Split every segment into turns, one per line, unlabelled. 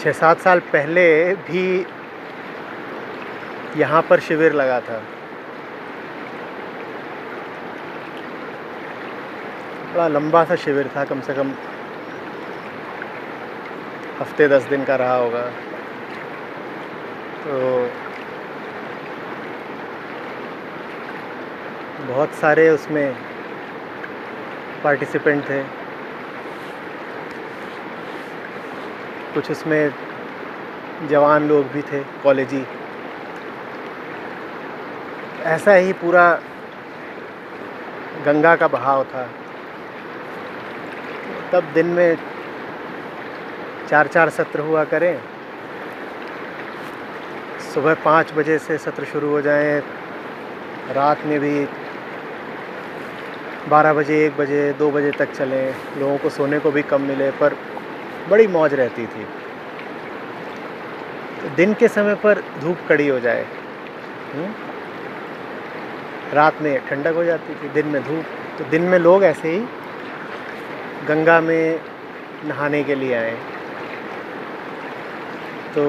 6-7 साल पहले भी यहाँ पर शिविर लगा था। बड़ा लंबा सा शिविर था, कम से कम हफ्ते 10 दिन का रहा होगा। तो बहुत सारे उसमें पार्टिसिपेंट थे। कुछ उसमें जवान लोग भी थे, कॉलेजी। ऐसा ही पूरा गंगा का बहाव था। तब दिन में 4-4 सत्र हुआ करें। सुबह 5 बजे से सत्र शुरू हो जाएं, रात में भी 12 बजे, 1 बजे, 2 बजे तक चलें। लोगों को सोने को भी कम मिले, पर बड़ी मौज रहती थी। तो दिन के समय पर धूप कड़ी हो जाए, रात में ठंडक हो जाती थी, दिन में धूप। तो दिन में लोग ऐसे ही गंगा में नहाने के लिए आए। तो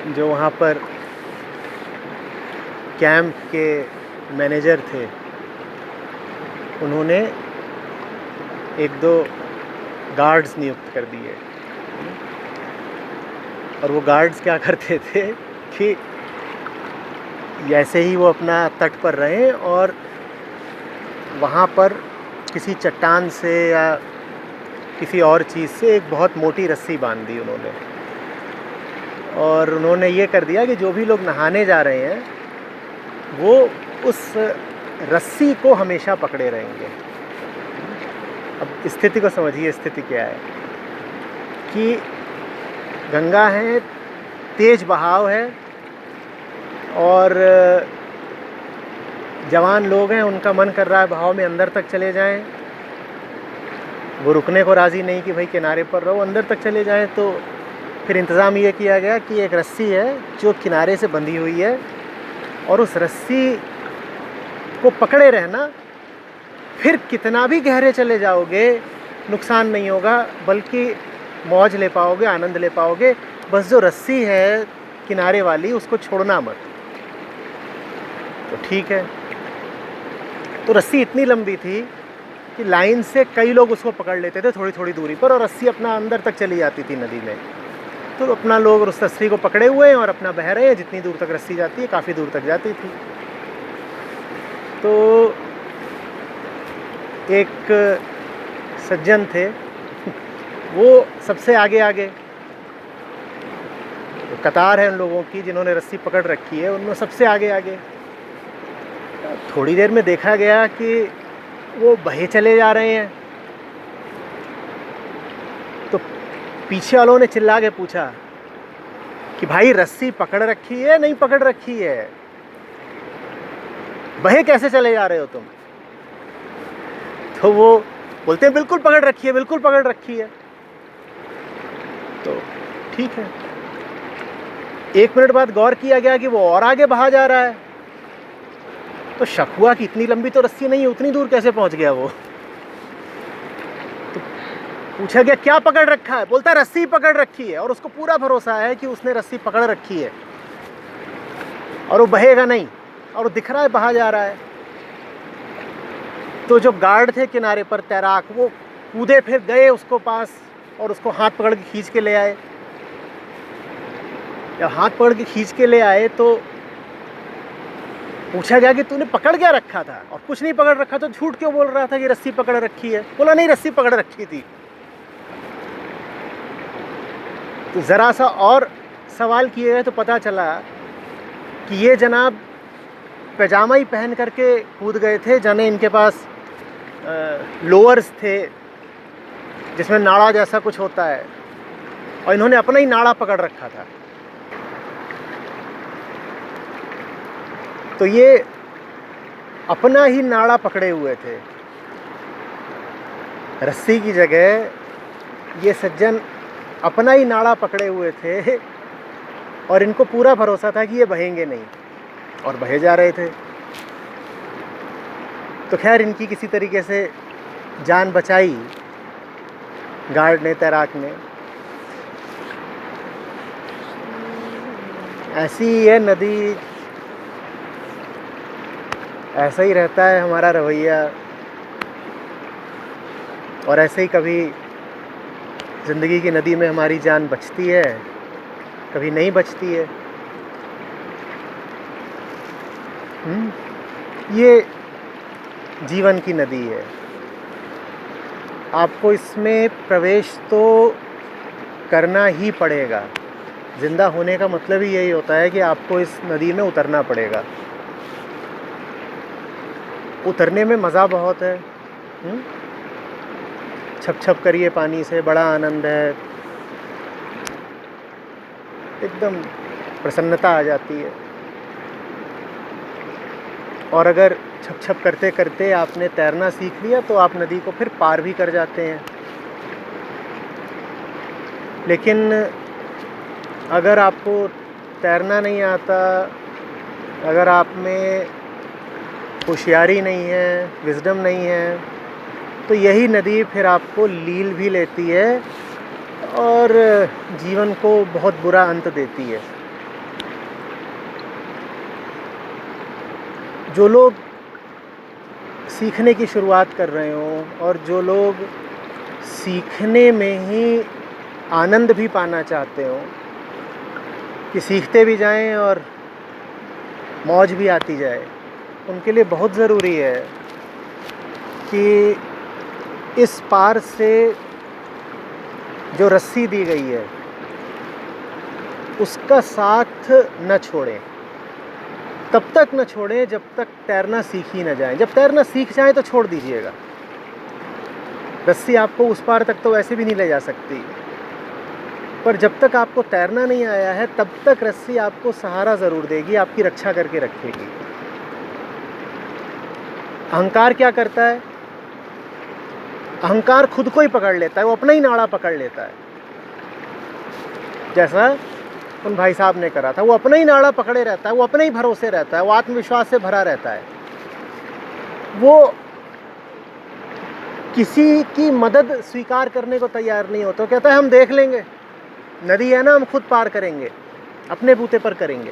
जो वहाँ पर कैंप के मैनेजर थे, उन्होंने 1-2 गार्ड्स नियुक्त कर दिए। और वो गार्ड्स क्या करते थे कि ऐसे ही वो अपना तट पर रहें और वहाँ पर किसी चट्टान से या किसी और चीज़ से एक बहुत मोटी रस्सी बांध दी उन्होंने। और उन्होंने ये कर दिया कि जो भी लोग नहाने जा रहे हैं वो उस रस्सी को हमेशा पकड़े रहेंगे। अब स्थिति को समझिए, स्थिति क्या है कि गंगा है, तेज बहाव है, और जवान लोग हैं, उनका मन कर रहा है बहाव में अंदर तक चले जाएं। वो रुकने को राज़ी नहीं कि भाई किनारे पर रहो, अंदर तक चले जाएं। तो फिर इंतज़ाम ये किया गया कि एक रस्सी है जो किनारे से बंधी हुई है, और उस रस्सी को पकड़े रहना। फिर कितना भी गहरे चले जाओगे नुकसान नहीं होगा, बल्कि मौज ले पाओगे, आनंद ले पाओगे। बस जो रस्सी है किनारे वाली, उसको छोड़ना मत। तो ठीक है। तो रस्सी इतनी लंबी थी कि लाइन से कई लोग उसको पकड़ लेते थे थोड़ी थोड़ी दूरी पर, और रस्सी अपना अंदर तक चली जाती थी नदी में। तो अपना लोग उस रस्सी को पकड़े हुए हैं और अपना बह रहे हैं। जितनी दूर तक रस्सी जाती है, काफ़ी दूर तक जाती थी। तो एक सज्जन थे, वो सबसे आगे आगे, तो कतार है उन लोगों की जिन्होंने रस्सी पकड़ रखी है, उनमें सबसे आगे आगे। थोड़ी देर में देखा गया कि वो बहे चले जा रहे हैं। तो पीछे वालों ने चिल्ला के पूछा कि भाई रस्सी पकड़ रखी है, नहीं पकड़ रखी है? बहे कैसे चले जा रहे हो तुम? तो वो बोलते हैं बिल्कुल पकड़ रखी है, बिल्कुल पकड़ रखी है। तो ठीक है। 1 मिनट बाद गौर किया गया कि वो और आगे बहा जा रहा है। तो शक हुआ कि इतनी लंबी तो रस्सी नहीं है, उतनी दूर कैसे पहुंच गया वो? तो पूछा गया क्या पकड़ रखा है? बोलता है रस्सी पकड़ रखी है, और उसको पूरा भरोसा है कि उसने रस्सी पकड़ रखी है और वो बहेगा नहीं, और वो दिख रहा है बहा जा रहा है। तो जो गार्ड थे किनारे पर, तैराक, वो कूदे, फिर गए उसको पास और उसको हाथ पकड़ के खींच के ले आए। जब हाथ पकड़ के खींच के ले आए तो पूछा गया कि तूने पकड़ क्या रखा था? और कुछ नहीं पकड़ रखा। तो झूठ क्यों बोल रहा था कि रस्सी पकड़ रखी है? बोला नहीं, रस्सी पकड़ रखी थी। तो ज़रा सा और सवाल किए गए तो पता चला कि ये जनाब पैजामा ही पहन करके कूद गए थे, जाने इनके पास लोअर्स थे जिसमें नाड़ा जैसा कुछ होता है, और इन्होंने अपना ही नाड़ा पकड़ रखा था। तो ये अपना ही नाड़ा पकड़े हुए थे। रस्सी की जगह ये सज्जन अपना ही नाड़ा पकड़े हुए थे, और इनको पूरा भरोसा था कि ये बहेंगे नहीं, और बहे जा रहे थे। तो खैर इनकी किसी तरीके से जान बचाई गार्ड ने, तैराक ने। ऐसी ही है नदी, ऐसा ही रहता है हमारा रवैया, और ऐसे ही कभी ज़िंदगी की नदी में हमारी जान बचती है, कभी नहीं बचती है। ये जीवन की नदी है। आपको इसमें प्रवेश तो करना ही पड़ेगा। ज़िंदा होने का मतलब ही यही होता है कि आपको इस नदी में उतरना पड़ेगा। उतरने में मज़ा बहुत है। छप छप करिए पानी से, बड़ा आनंद है, एकदम प्रसन्नता आ जाती है। और अगर छप छप करते करते आपने तैरना सीख लिया तो आप नदी को फिर पार भी कर जाते हैं। लेकिन अगर आपको तैरना नहीं आता, अगर आप में होशियारी नहीं है, विज़डम नहीं है, तो यही नदी फिर आपको लील भी लेती है और जीवन को बहुत बुरा अंत देती है। जो लोग सीखने की शुरुआत कर रहे हों और जो लोग सीखने में ही आनंद भी पाना चाहते हों, कि सीखते भी जाएं और मौज भी आती जाए, उनके लिए बहुत ज़रूरी है कि इस पार से जो रस्सी दी गई है उसका साथ न छोड़ें। तब तक न छोड़ें जब तक तैरना सीख ही न जाएं। जब तैरना सीख जाएं तो छोड़ दीजिएगा। रस्सी आपको उस पार तक तो वैसे भी नहीं ले जा सकती, पर जब तक आपको तैरना नहीं आया है तब तक रस्सी आपको सहारा ज़रूर देगी, आपकी रक्षा करके रखेगी। अहंकार क्या करता है? अहंकार खुद को ही पकड़ लेता है, वो अपना ही नाड़ा पकड़ लेता है। जैसा उन भाई साहब ने करा था, वो अपना ही नाड़ा पकड़े रहता है, वो अपने ही भरोसे रहता है, वो आत्मविश्वास से भरा रहता है, वो किसी की मदद स्वीकार करने को तैयार नहीं होता। कहता है हम देख लेंगे, नदी है ना, हम खुद पार करेंगे, अपने बूते पर करेंगे।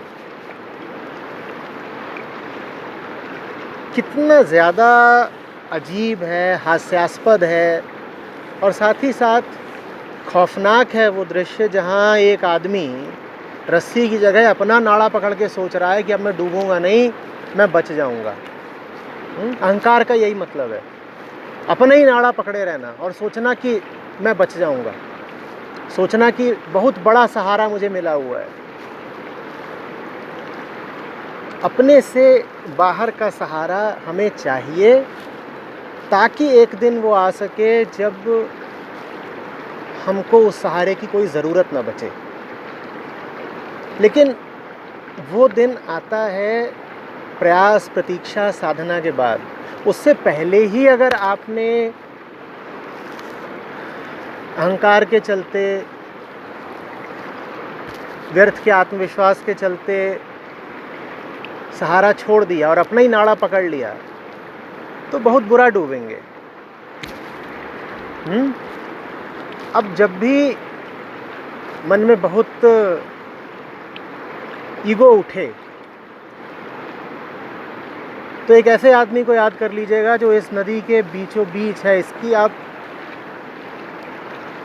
कितना ज़्यादा अजीब है, हास्यास्पद है और साथ ही साथ खौफनाक है वो दृश्य जहाँ एक आदमी रस्सी की जगह अपना नाड़ा पकड़ के सोच रहा है कि अब मैं डूबूंगा नहीं, मैं बच जाऊंगा। अहंकार का यही मतलब है, अपना ही नाड़ा पकड़े रहना और सोचना कि मैं बच जाऊंगा, सोचना कि बहुत बड़ा सहारा मुझे मिला हुआ है। अपने से बाहर का सहारा हमें चाहिए ताकि एक दिन वो आ सके जब हमको उस सहारे की कोई ज़रूरत ना बचे। लेकिन वो दिन आता है प्रयास, प्रतीक्षा, साधना के बाद। उससे पहले ही अगर आपने अहंकार के चलते, व्यर्थ के आत्मविश्वास के चलते सहारा छोड़ दिया और अपना ही नाड़ा पकड़ लिया तो बहुत बुरा डूबेंगे। अब जब भी मन में बहुत ईगो उठे तो एक ऐसे आदमी को याद कर लीजिएगा जो इस नदी के बीचों बीच है। इसकी आप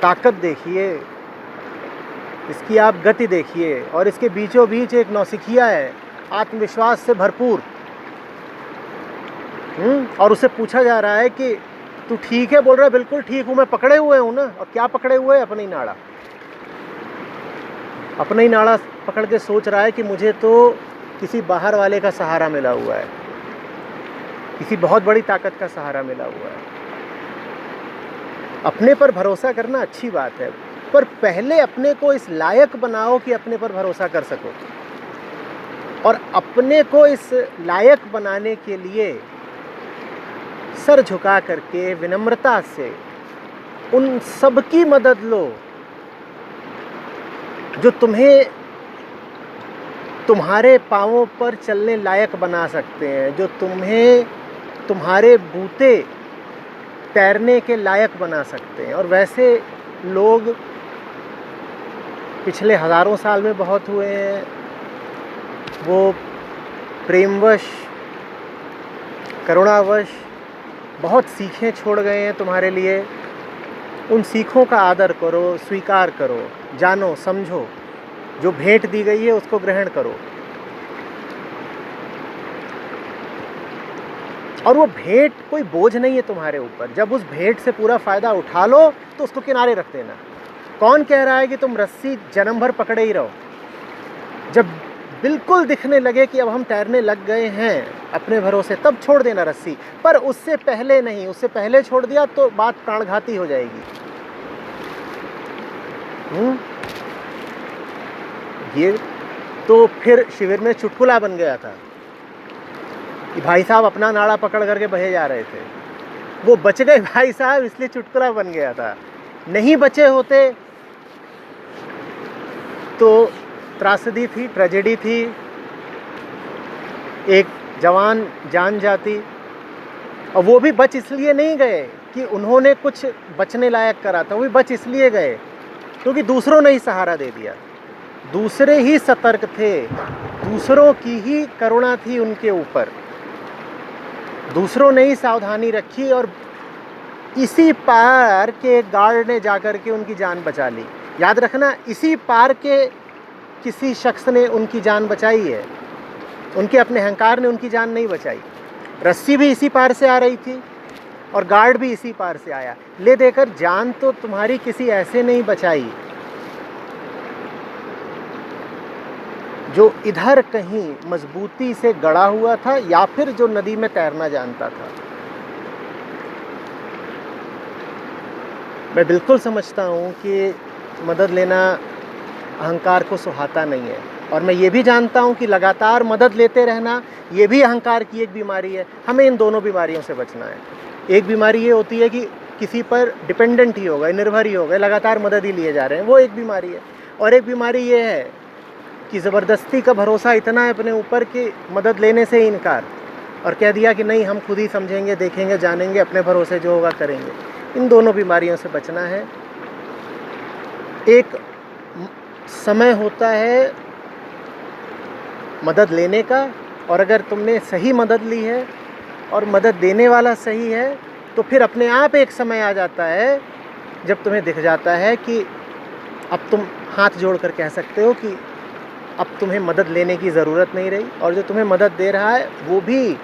ताकत देखिए, इसकी आप गति देखिए, और इसके बीचों बीच एक नौसिखिया है आत्मविश्वास से भरपूर। और उसे पूछा जा रहा है कि तू ठीक है? बोल रहा है बिल्कुल ठीक हूँ, मैं पकड़े हुए हूँ ना। और क्या पकड़े हुए? अपना ही नाड़ा। अपना ही नाड़ा पकड़ के सोच रहा है कि मुझे तो किसी बाहर वाले का सहारा मिला हुआ है, किसी बहुत बड़ी ताकत का सहारा मिला हुआ है। अपने पर भरोसा करना अच्छी बात है, पर पहले अपने को इस लायक बनाओ कि अपने पर भरोसा कर सको। और अपने को इस लायक बनाने के लिए सर झुका करके विनम्रता से उन सब की मदद लो जो तुम्हें तुम्हारे पांवों पर चलने लायक बना सकते हैं, जो तुम्हें तुम्हारे बूते तैरने के लायक बना सकते हैं। और वैसे लोग पिछले हज़ारों साल में बहुत हुए हैं, वो प्रेमवश, करुणावश बहुत सीखें छोड़ गए हैं तुम्हारे लिए। उन सीखों का आदर करो, स्वीकार करो, जानो, समझो। जो भेंट दी गई है उसको ग्रहण करो। और वो भेंट कोई बोझ नहीं है तुम्हारे ऊपर। जब उस भेंट से पूरा फ़ायदा उठा लो तो उसको किनारे रख देना। कौन कह रहा है कि तुम रस्सी जन्म भर पकड़े ही रहो? जब बिल्कुल दिखने लगे कि अब हम तैरने लग गए हैं अपने भरोसे, तब छोड़ देना रस्सी। पर उससे पहले नहीं, उससे पहले छोड़ दिया तो बात प्राणघाती हो जाएगी। ये तो फिर शिविर में चुटकुला बन गया था कि भाई साहब अपना नाड़ा पकड़ करके बहे जा रहे थे। वो बच गए भाई साहब, इसलिए चुटकुला बन गया था। नहीं बचे होते तो त्रासदी थी, ट्रेजेडी थी, एक जवान जान जाती। और वो भी बच इसलिए नहीं गए कि उन्होंने कुछ बचने लायक करा था, वो भी बच इसलिए गए क्योंकि दूसरों ने ही सहारा दे दिया। दूसरे ही सतर्क थे, दूसरों की ही करुणा थी उनके ऊपर, दूसरों ने ही सावधानी रखी। और इसी पार के गार्ड ने जाकर के उनकी जान बचा ली। याद रखना, इसी पार के किसी शख्स ने उनकी जान बचाई है, उनके अपने अहंकार ने उनकी जान नहीं बचाई। रस्सी भी इसी पार से आ रही थी और गार्ड भी इसी पार से आया, ले देकर जान तो तुम्हारी किसी ऐसे नहीं बचाई जो इधर कहीं मजबूती से गड़ा हुआ था या फिर जो नदी में तैरना जानता था। मैं बिल्कुल समझता हूँ कि मदद लेना अहंकार को सुहाता नहीं है, और मैं ये भी जानता हूँ कि लगातार मदद लेते रहना ये भी अहंकार की एक बीमारी है। हमें इन दोनों बीमारियों से बचना है। एक बीमारी ये होती है कि किसी पर डिपेंडेंट ही हो गए, निर्भर ही हो गए, लगातार मदद ही लिए जा रहे हैं, वो एक बीमारी है। और एक बीमारी ये है कि ज़बरदस्ती का भरोसा इतना है अपने ऊपर कि मदद लेने से ही इनकार, और कह दिया कि नहीं, हम खुद ही समझेंगे, देखेंगे, जानेंगे, अपने भरोसे जो होगा करेंगे। इन दोनों बीमारियों से बचना है। एक समय होता है मदद लेने का, और अगर तुमने सही मदद ली है और मदद देने वाला सही है तो फिर अपने आप एक समय आ जाता है जब तुम्हें दिख जाता है कि अब तुम हाथ जोड़कर कह सकते हो कि अब तुम्हें मदद लेने की ज़रूरत नहीं रही। और जो तुम्हें मदद दे रहा है वो भी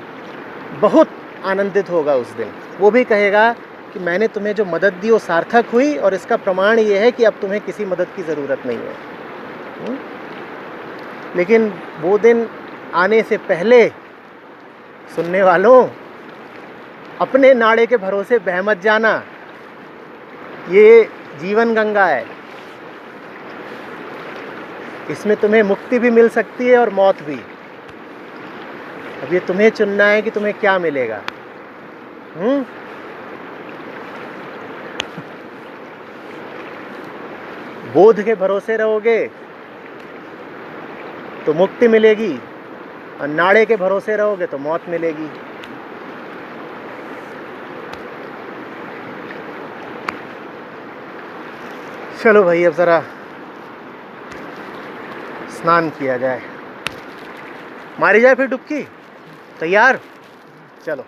बहुत आनंदित होगा उस दिन। वो भी कहेगा कि मैंने तुम्हें जो मदद दी वो सार्थक हुई, और इसका प्रमाण ये है कि अब तुम्हें किसी मदद की ज़रूरत नहीं है। लेकिन वो दिन आने से पहले सुनने वालों, अपने नाड़े के भरोसे बह मत जाना। ये जीवन गंगा है, इसमें तुम्हें मुक्ति भी मिल सकती है और मौत भी। अब ये तुम्हें चुनना है कि तुम्हें क्या मिलेगा। बोध के भरोसे रहोगे तो मुक्ति मिलेगी, और नाड़े के भरोसे रहोगे तो मौत मिलेगी। चलो भाई, अब ज़रा स्नान किया जाए, मारी जाए फिर डुबकी। तैयार? चलो।